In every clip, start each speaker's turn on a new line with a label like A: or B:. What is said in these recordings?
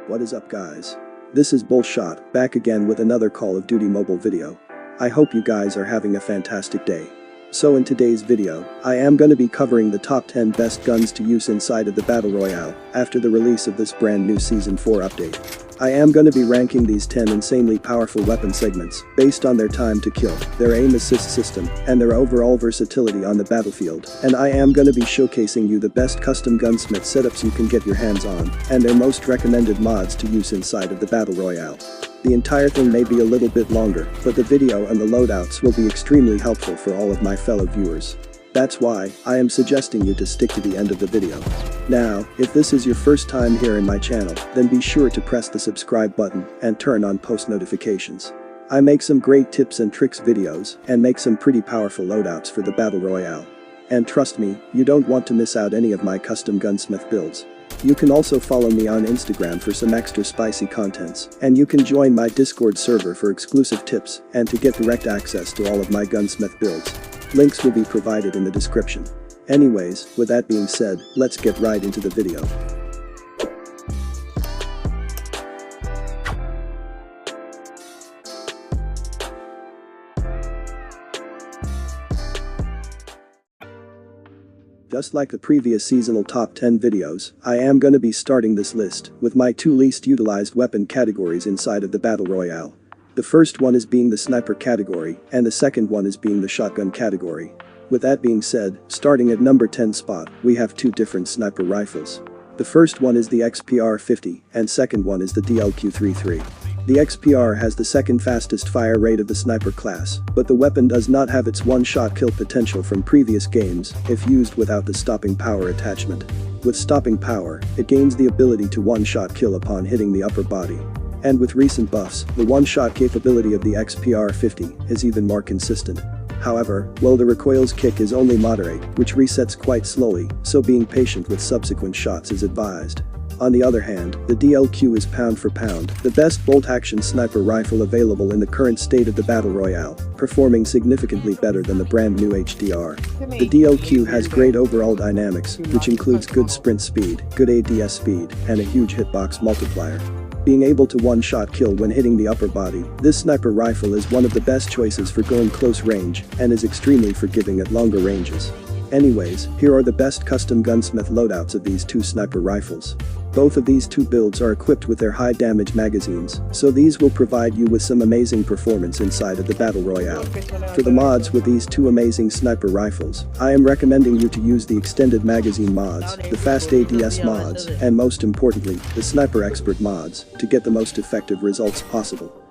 A: What is up, guys? This is Bullshot, back again with another Call of Duty mobile video. I hope you guys are having a fantastic day. So in today's video, I am gonna be covering the top 10 best guns to use inside of the Battle Royale after the release of this brand new Season 4 update. I am gonna be ranking these 10 insanely powerful weapon segments based on their time to kill, their aim assist system, and their overall versatility on the battlefield, and I am gonna be showcasing you the best custom gunsmith setups you can get your hands on, and their most recommended mods to use inside of the Battle Royale. The entire thing may be a little bit longer, but the video and the loadouts will be extremely helpful for all of my fellow viewers. That's why I am suggesting you to stick to the end of the video. Now, if this is your first time here in my channel, then be sure to press the subscribe button and turn on post notifications. I make some great tips and tricks videos and make some pretty powerful loadouts for the Battle Royale. And trust me, you don't want to miss out any of my custom gunsmith builds. You can also follow me on Instagram for some extra spicy contents, and you can join my Discord server for exclusive tips and to get direct access to all of my gunsmith builds. Links will be provided in the description. Anyways, with that being said, let's get right into the video. Just like the previous seasonal top 10 videos, I am gonna be starting this list with my two least utilized weapon categories inside of the Battle Royale. The first one is being the sniper category, and the second one is being the shotgun category. With that being said, starting at number 10 spot, we have two different sniper rifles. The first one is the XPR-50, and second one is the DLQ-33. The XPR has the second fastest fire rate of the sniper class, but the weapon does not have its one-shot kill potential from previous games if used without the stopping power attachment. With stopping power, it gains the ability to one-shot kill upon hitting the upper body. And with recent buffs, the one-shot capability of the XPR-50 is even more consistent. However, while the recoil's kick is only moderate, which resets quite slowly, so being patient with subsequent shots is advised. On the other hand, the DLQ is pound for pound the best bolt-action sniper rifle available in the current state of the Battle Royale, performing significantly better than the brand new HDR. The DLQ has great overall dynamics, which includes good sprint speed, good ADS speed, and a huge hitbox multiplier. Being able to one-shot kill when hitting the upper body, this sniper rifle is one of the best choices for going close range and is extremely forgiving at longer ranges. Anyways, here are the best custom gunsmith loadouts of these two sniper rifles. Both of these two builds are equipped with their high damage magazines, so these will provide you with some amazing performance inside of the Battle Royale. For the mods with these two amazing sniper rifles, I am recommending you to use the extended magazine mods, the fast ADS mods, and most importantly, the sniper expert mods, to get the most effective results possible.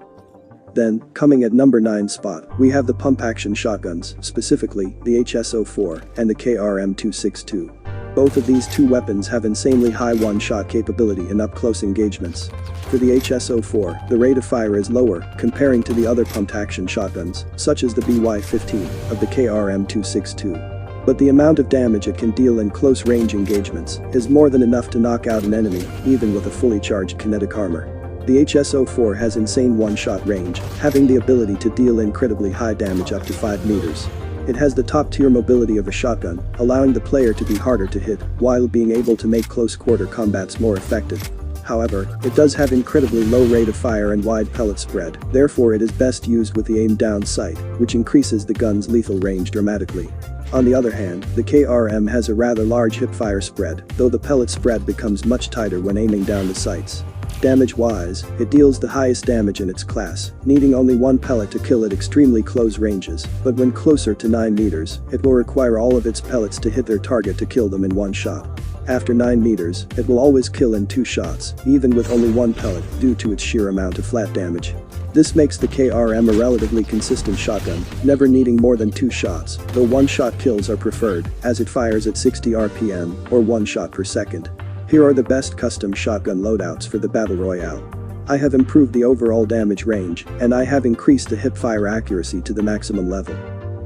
A: Then, coming at number 9 spot, we have the pump-action shotguns, specifically the HSO4 and the KRM-262. Both of these two weapons have insanely high one-shot capability in up-close engagements. For the HSO4, the rate of fire is lower comparing to the other pumped-action shotguns, such as the BY-15 of the KRM-262. But the amount of damage it can deal in close-range engagements is more than enough to knock out an enemy, even with a fully charged kinetic armor. The HSO4 has insane one-shot range, having the ability to deal incredibly high damage up to 5 meters. It has the top-tier mobility of a shotgun, allowing the player to be harder to hit, while being able to make close-quarter combats more effective. However, it does have incredibly low rate of fire and wide pellet spread, therefore it is best used with the aim-down sight, which increases the gun's lethal range dramatically. On the other hand, the KRM has a rather large hipfire spread, though the pellet spread becomes much tighter when aiming down the sights. Damage-wise, it deals the highest damage in its class, needing only one pellet to kill at extremely close ranges, but when closer to 9 meters, it will require all of its pellets to hit their target to kill them in one shot. After 9 meters, it will always kill in 2 shots, even with only one pellet, due to its sheer amount of flat damage. This makes the KRM a relatively consistent shotgun, never needing more than 2 shots, though one-shot kills are preferred, as it fires at 60 RPM, or 1 shot per second. Here are the best custom shotgun loadouts for the Battle Royale. I have improved the overall damage range, and I have increased the hipfire accuracy to the maximum level.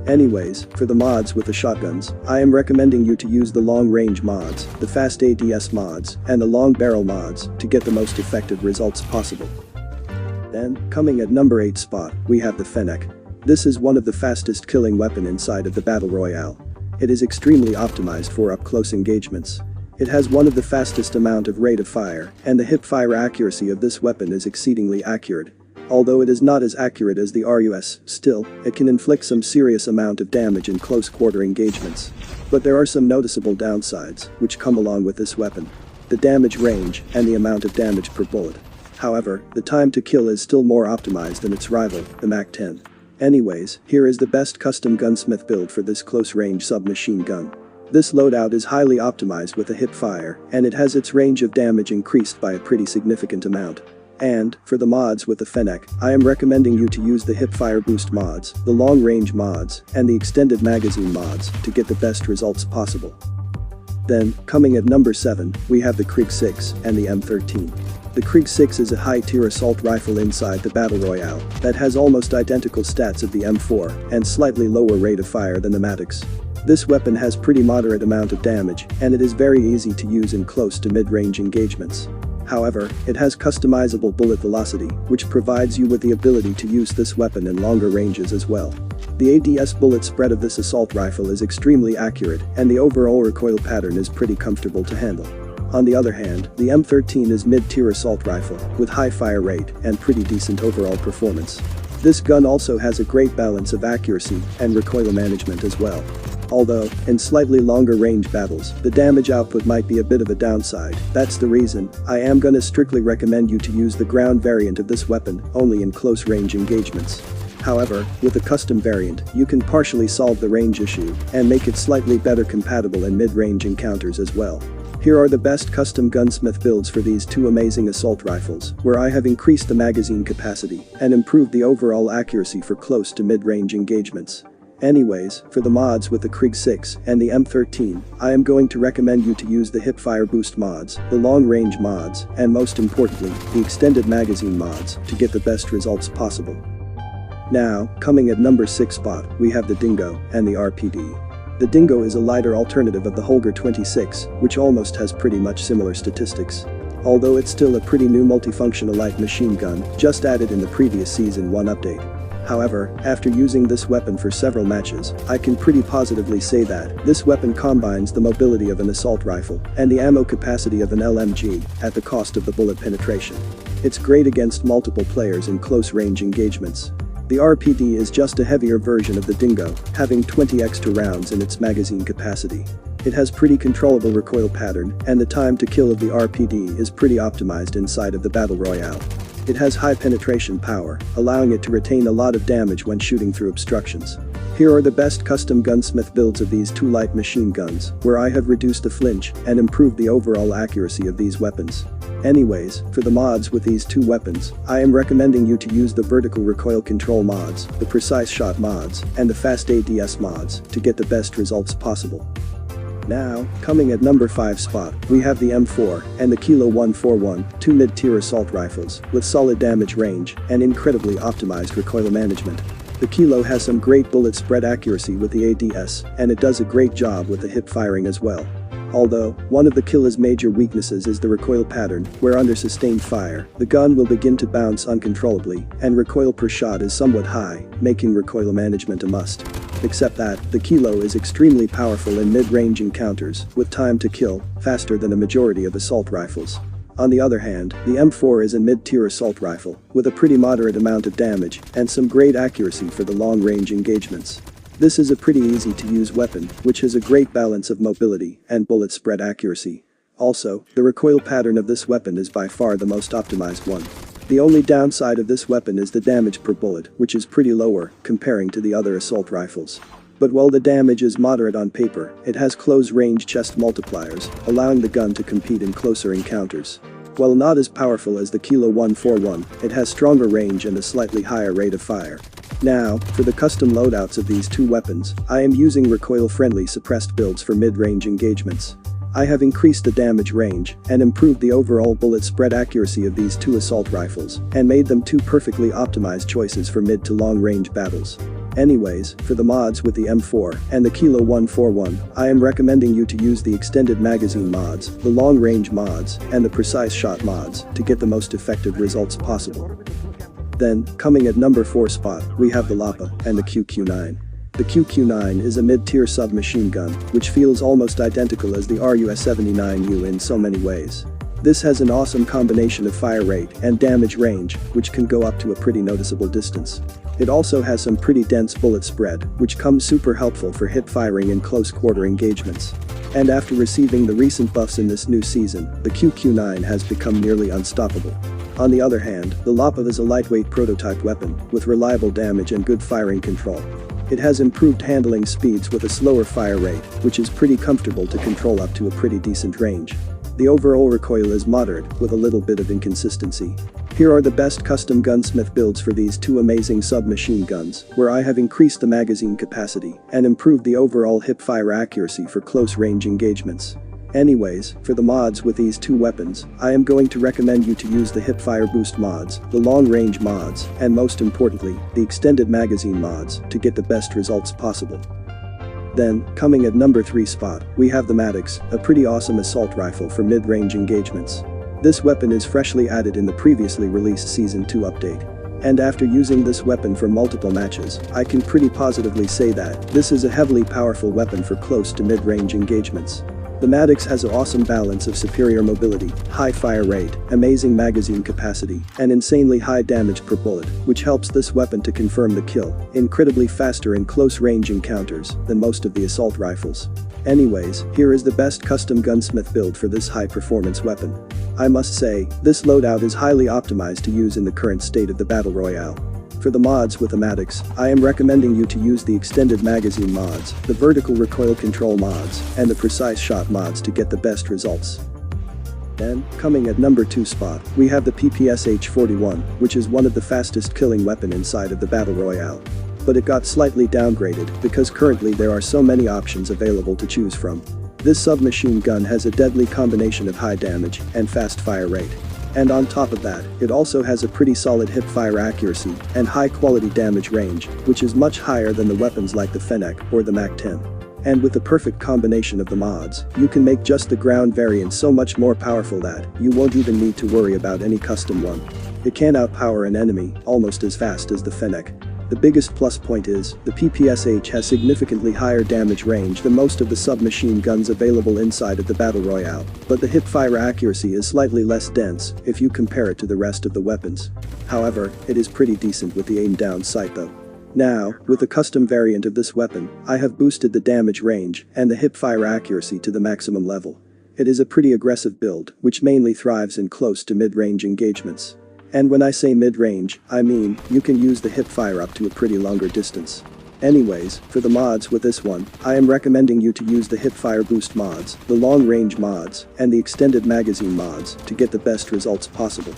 A: Anyways, for the mods with the shotguns, I am recommending you to use the long-range mods, the fast ADS mods, and the long barrel mods to get the most effective results possible. Then, coming at number 8 spot, we have the Fennec. This is one of the fastest killing weapon inside of the Battle Royale. It is extremely optimized for up-close engagements. It has one of the fastest amount of rate of fire, and the hip-fire accuracy of this weapon is exceedingly accurate. Although it is not as accurate as the RUS, still, it can inflict some serious amount of damage in close-quarter engagements. But there are some noticeable downsides, which come along with this weapon. The damage range, and the amount of damage per bullet. However, the time to kill is still more optimized than its rival, the MAC-10. Anyways, here is the best custom gunsmith build for this close-range submachine gun. This loadout is highly optimized with a hip fire, and it has its range of damage increased by a pretty significant amount. And, for the mods with the Fennec, I am recommending you to use the hipfire boost mods, the long range mods, and the extended magazine mods to get the best results possible. Then, coming at number 7, we have the Krig 6 and the M13. The Krig 6 is a high-tier assault rifle inside the Battle Royale that has almost identical stats of the M4 and slightly lower rate of fire than the Maddox. This weapon has pretty moderate amount of damage, and it is very easy to use in close to mid-range engagements. However, it has customizable bullet velocity, which provides you with the ability to use this weapon in longer ranges as well. The ADS bullet spread of this assault rifle is extremely accurate, and the overall recoil pattern is pretty comfortable to handle. On the other hand, the M13 is mid-tier assault rifle, with high fire rate and pretty decent overall performance. This gun also has a great balance of accuracy and recoil management as well. Although, in slightly longer range battles, the damage output might be a bit of a downside. That's the reason I am gonna strictly recommend you to use the ground variant of this weapon only in close range engagements. However, with a custom variant, you can partially solve the range issue and make it slightly better compatible in mid-range encounters as well. Here are the best custom gunsmith builds for these two amazing assault rifles, where I have increased the magazine capacity and improved the overall accuracy for close to mid-range engagements. Anyways, for the mods with the Krig 6 and the M13, I am going to recommend you to use the hipfire boost mods, the long range mods, and most importantly, the extended magazine mods to get the best results possible. Now, coming at number 6 spot, we have the Dingo and the RPD. The Dingo is a lighter alternative of the Holger 26, which almost has pretty much similar statistics. Although it's still a pretty new multifunctional light machine gun, just added in the previous Season 1 update. However, after using this weapon for several matches, I can pretty positively say that this weapon combines the mobility of an assault rifle and the ammo capacity of an LMG at the cost of the bullet penetration. It's great against multiple players in close range engagements. The RPD is just a heavier version of the Dingo, having 20 extra rounds in its magazine capacity. It has pretty controllable recoil pattern, and the time to kill of the RPD is pretty optimized inside of the Battle Royale. It has high penetration power, allowing it to retain a lot of damage when shooting through obstructions. Here are the best custom gunsmith builds of these two light machine guns, where I have reduced the flinch and improved the overall accuracy of these weapons. Anyways, for the mods with these two weapons, I am recommending you to use the vertical recoil control mods, the precise shot mods, and the fast ADS mods to get the best results possible. Now, coming at number 5 spot, we have the M4 and the Kilo 141, two mid-tier assault rifles with solid damage range and incredibly optimized recoil management. The Kilo has some great bullet spread accuracy with the ADS, and it does a great job with the hip firing as well. Although, one of the Kilo's major weaknesses is the recoil pattern, where under sustained fire, the gun will begin to bounce uncontrollably, and recoil per shot is somewhat high, making recoil management a must. Except that, the Kilo is extremely powerful in mid-range encounters, with time to kill faster than a majority of assault rifles. On the other hand, the M4 is a mid-tier assault rifle, with a pretty moderate amount of damage and some great accuracy for the long-range engagements. This is a pretty easy to use weapon, which has a great balance of mobility and bullet spread accuracy. Also, the recoil pattern of this weapon is by far the most optimized one. The only downside of this weapon is the damage per bullet, which is pretty lower comparing to the other assault rifles. But while the damage is moderate on paper, it has close-range chest multipliers, allowing the gun to compete in closer encounters. While not as powerful as the Kilo 141, it has stronger range and a slightly higher rate of fire. Now, for the custom loadouts of these two weapons, I am using recoil-friendly suppressed builds for mid-range engagements. I have increased the damage range and improved the overall bullet spread accuracy of these two assault rifles and made them two perfectly optimized choices for mid to long range battles. Anyways, for the mods with the M4 and the Kilo 141, I am recommending you to use the extended magazine mods, the long range mods, and the precise shot mods to get the most effective results possible. Then, coming at number 4 spot, we have the Lapa and the QQ9. The QQ9 is a mid-tier submachine gun, which feels almost identical as the RUS-79U in so many ways. This has an awesome combination of fire rate and damage range, which can go up to a pretty noticeable distance. It also has some pretty dense bullet spread, which comes super helpful for hip firing in close-quarter engagements. And after receiving the recent buffs in this new season, the QQ9 has become nearly unstoppable. On the other hand, the Lapa is a lightweight prototype weapon, with reliable damage and good firing control. It has improved handling speeds with a slower fire rate, which is pretty comfortable to control up to a pretty decent range. The overall recoil is moderate, with a little bit of inconsistency. Here are the best custom gunsmith builds for these two amazing submachine guns, where I have increased the magazine capacity and improved the overall hip-fire accuracy for close-range engagements. Anyways, for the mods with these two weapons, I am going to recommend you to use the hip-fire boost mods, the long-range mods, and most importantly, the extended magazine mods to get the best results possible. Then, coming at number 3 spot, we have the Maddox, a pretty awesome assault rifle for mid-range engagements. This weapon is freshly added in the previously released Season 2 update. And after using this weapon for multiple matches, I can pretty positively say that this is a heavily powerful weapon for close to mid-range engagements. The Maddox has an awesome balance of superior mobility, high fire rate, amazing magazine capacity, and insanely high damage per bullet, which helps this weapon to confirm the kill, incredibly faster in close-range encounters than most of the assault rifles. Anyways, here is the best custom gunsmith build for this high-performance weapon. I must say, this loadout is highly optimized to use in the current state of the Battle Royale. For the mods with the Maddox, I am recommending you to use the extended magazine mods, the vertical recoil control mods, and the precise shot mods to get the best results. Then, coming at number 2 spot, we have the PPSH-41, which is one of the fastest killing weapon inside of the Battle Royale. But it got slightly downgraded because currently there are so many options available to choose from. This submachine gun has a deadly combination of high damage and fast fire rate. And on top of that, it also has a pretty solid hip-fire accuracy and high-quality damage range, which is much higher than the weapons like the Fennec or the MAC-10. And with the perfect combination of the mods, you can make just the ground variant so much more powerful that you won't even need to worry about any custom one. It can outpower an enemy almost as fast as the Fennec. The biggest plus point is, the PPSH has significantly higher damage range than most of the submachine guns available inside of the Battle Royale, but the hip-fire accuracy is slightly less dense if you compare it to the rest of the weapons. However, it is pretty decent with the aim-down sight though. Now, with the custom variant of this weapon, I have boosted the damage range and the hip-fire accuracy to the maximum level. It is a pretty aggressive build, which mainly thrives in close to mid-range engagements. And when I say mid-range, I mean, you can use the hip fire up to a pretty longer distance. Anyways, for the mods with this one, I am recommending you to use the hip fire boost mods, the long-range mods, and the extended magazine mods to get the best results possible.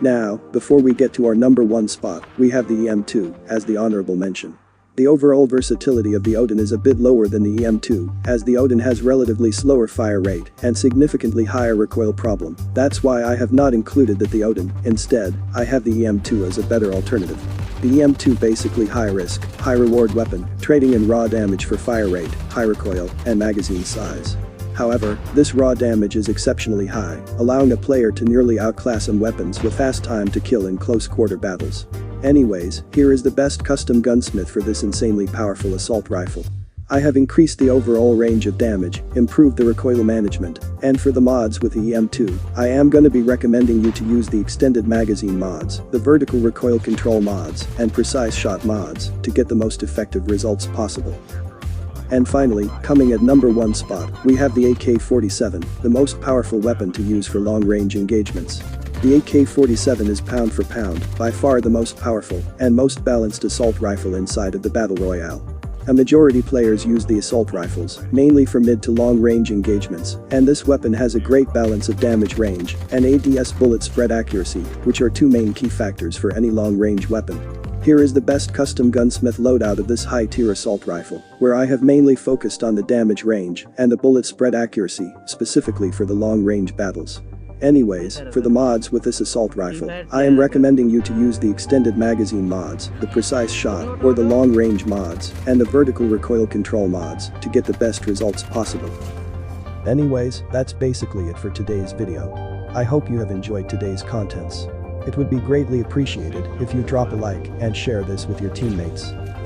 A: Now, before we get to our number 1 spot, we have the EM2, as the honorable mention. The overall versatility of the Odin is a bit lower than the EM2, as the Odin has relatively slower fire rate and significantly higher recoil problem. That's why I have not included the Odin. Instead, I have the EM2 as a better alternative. The EM2 basically high risk, high reward weapon, trading in raw damage for fire rate, high recoil, and magazine size. However, this raw damage is exceptionally high, allowing a player to nearly outclass some weapons with fast time to kill in close quarter battles. Anyways, here is the best custom gunsmith for this insanely powerful assault rifle. I have increased the overall range of damage, improved the recoil management, and for the mods with the EM2, I am gonna be recommending you to use the extended magazine mods, the vertical recoil control mods, and precise shot mods to get the most effective results possible. And finally, coming at number 1 spot, we have the AK-47, the most powerful weapon to use for long-range engagements. The AK-47 is pound for pound, by far the most powerful and most balanced assault rifle inside of the Battle Royale. A majority players use the assault rifles, mainly for mid to long range engagements, and this weapon has a great balance of damage range and ADS bullet spread accuracy, which are two main key factors for any long range weapon. Here is the best custom gunsmith loadout of this high-tier assault rifle, where I have mainly focused on the damage range and the bullet spread accuracy, specifically for the long-range battles. Anyways, for the mods with this assault rifle, I am recommending you to use the extended magazine mods, the precise shot or the long-range mods, and the vertical recoil control mods to get the best results possible. Anyways, that's basically it for today's video. I hope you have enjoyed today's contents. It would be greatly appreciated if you drop a like and share this with your teammates.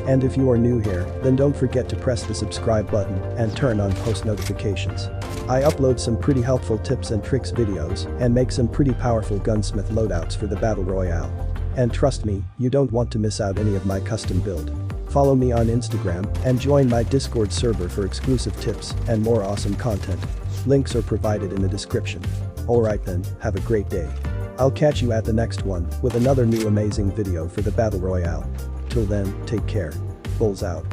A: And if you are new here, then don't forget to press the subscribe button and turn on post notifications. I upload some pretty helpful tips and tricks videos and make some pretty powerful Gunsmith loadouts for the Battle Royale. And trust me, you don't want to miss out any of my custom build. Follow me on Instagram and join my Discord server for exclusive tips and more awesome content. Links are provided in the description. Alright then, have a great day. I'll catch you at the next one with another new amazing video for the Battle Royale. Till then, take care. Bulls out.